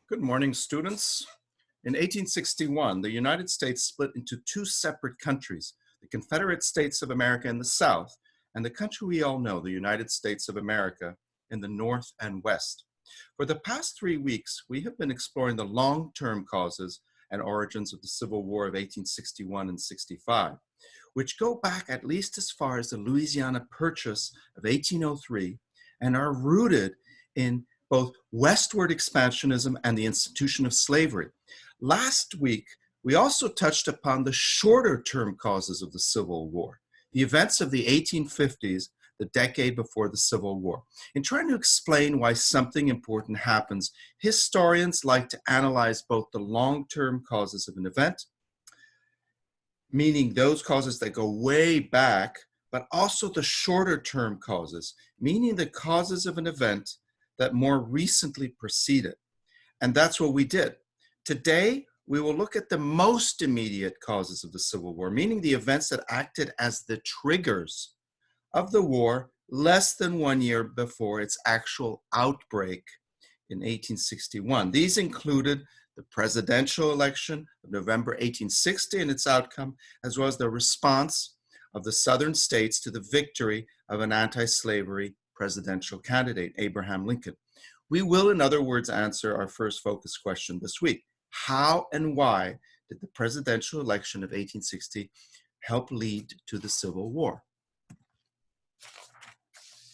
Good morning, students. In 1861, the United States split into two separate countries, the Confederate States of America in the South, and the country we all know, the United States of America, in the North and West. For the past 3 weeks, we have been exploring the long-term causes and origins of the Civil War of 1861 and 65, which go back at least as far as the Louisiana Purchase of 1803 and are rooted in both westward expansionism and the institution of slavery. Last week, we also touched upon the shorter term causes of the Civil War, the events of the 1850s, the decade before the Civil War. In trying to explain why something important happens, historians like to analyze both the long-term causes of an event, meaning those causes that go way back, but also the shorter term causes, meaning the causes of an event that more recently preceded. And that's what we did. Today, we will look at the most immediate causes of the Civil War, meaning the events that acted as the triggers of the war less than 1 year before its actual outbreak in 1861. These included the presidential election of November 1860 and its outcome, as well as the response of the southern states to the victory of an anti-slavery presidential candidate, Abraham Lincoln. We will, in other words, answer our first focus question this week. How and why did the presidential election of 1860 help lead to the Civil War?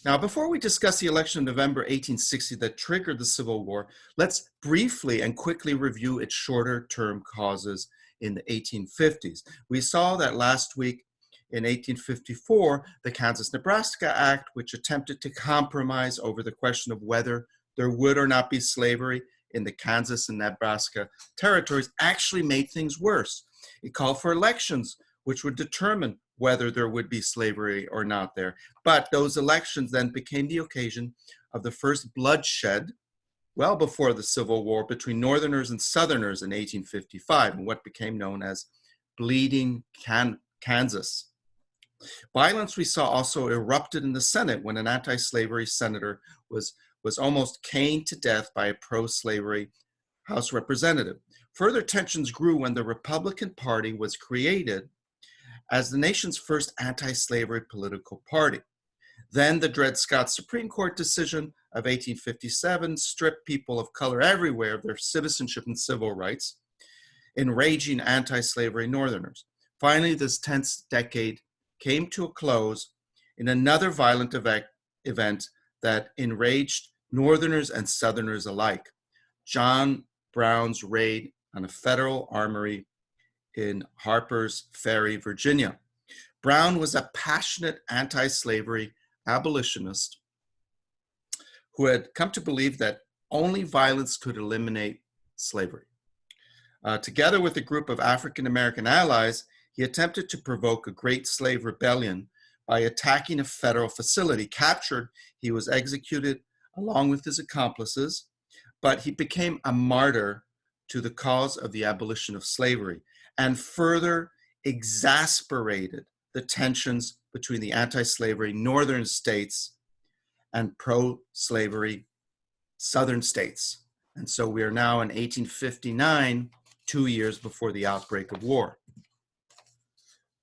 Now, before we discuss the election of November 1860 that triggered the Civil War, let's briefly and quickly review its shorter term causes in the 1850s. We saw that last week in 1854, the Kansas-Nebraska Act, which attempted to compromise over the question of whether there would or not be slavery in the Kansas and Nebraska territories, actually made things worse. It called for elections, which would determine whether there would be slavery or not there. But those elections then became the occasion of the first bloodshed, well before the Civil War, between Northerners and Southerners in 1855, and what became known as Bleeding Kansas. Violence we saw also erupted in the Senate when an anti-slavery senator was almost caned to death by a pro-slavery House representative. Further tensions grew when the Republican Party was created as the nation's first anti-slavery political party. Then the Dred Scott Supreme Court decision of 1857 stripped people of color everywhere of their citizenship and civil rights, enraging anti-slavery Northerners. Finally, this tense decade came to a close in another violent event that enraged Northerners and Southerners alike: John Brown's raid on a federal armory in Harper's Ferry, Virginia. Brown was a passionate anti-slavery abolitionist who had come to believe that only violence could eliminate slavery. Together with a group of African-American allies, he attempted to provoke a great slave rebellion by attacking a federal facility. Captured, he was executed along with his accomplices, but he became a martyr to the cause of the abolition of slavery and further exasperated the tensions between the anti-slavery northern states and pro-slavery southern states. And so we are now in 1859, 2 years before the outbreak of war.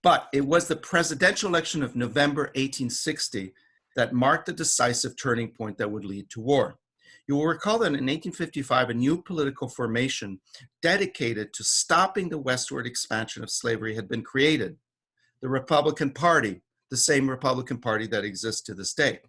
But it was the presidential election of November 1860 that marked the decisive turning point that would lead to war. You will recall that in 1855, a new political formation dedicated to stopping the westward expansion of slavery had been created, the Republican Party, the same Republican Party that exists to this day.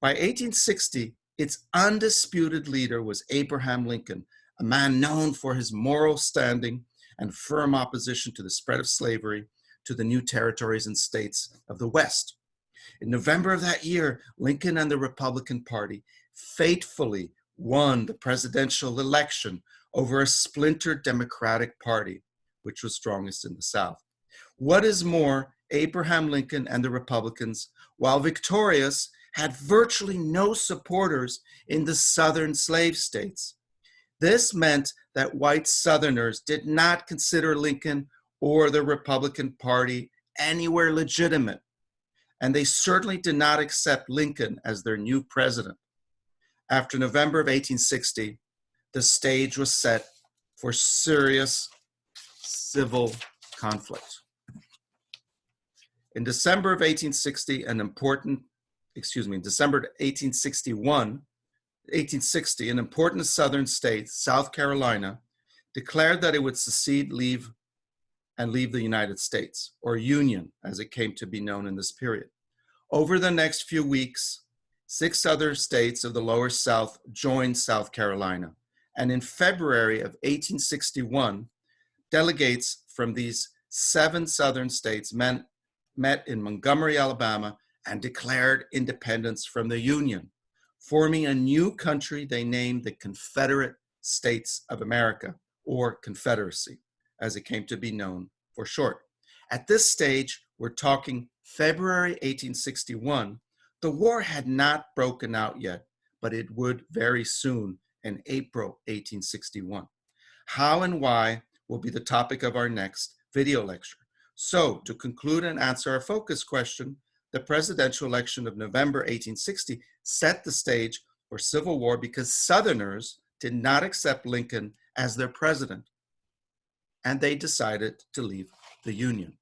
By 1860, its undisputed leader was Abraham Lincoln, a man known for his moral standing and firm opposition to the spread of slavery to the new territories and states of the West. In November of that year, Lincoln and the Republican Party faithfully won the presidential election over a splintered Democratic Party, which was strongest in the South. What is more, Abraham Lincoln and the Republicans, while victorious, had virtually no supporters in the southern slave states. This meant that white Southerners did not consider Lincoln or the Republican Party anywhere legitimate, and they certainly did not accept Lincoln as their new president. After November of 1860, the stage was set for serious civil conflict. In December of 1860, December 1860, an important southern state, South Carolina, declared that it would secede, leave the United States, or Union, as it came to be known in this period. Over the next few weeks, 6 other states of the lower South joined South Carolina. And in February of 1861, delegates from these 7 southern states met in Montgomery, Alabama, and declared independence from the Union, forming a new country they named the Confederate States of America, or Confederacy, as it came to be known for short. At this stage, we're talking February 1861. The war had not broken out yet, but it would very soon in April 1861. How and why will be the topic of our next video lecture. So, to conclude and answer our focus question, the presidential election of November 1860 set the stage for civil war because Southerners did not accept Lincoln as their president, and they decided to leave the Union.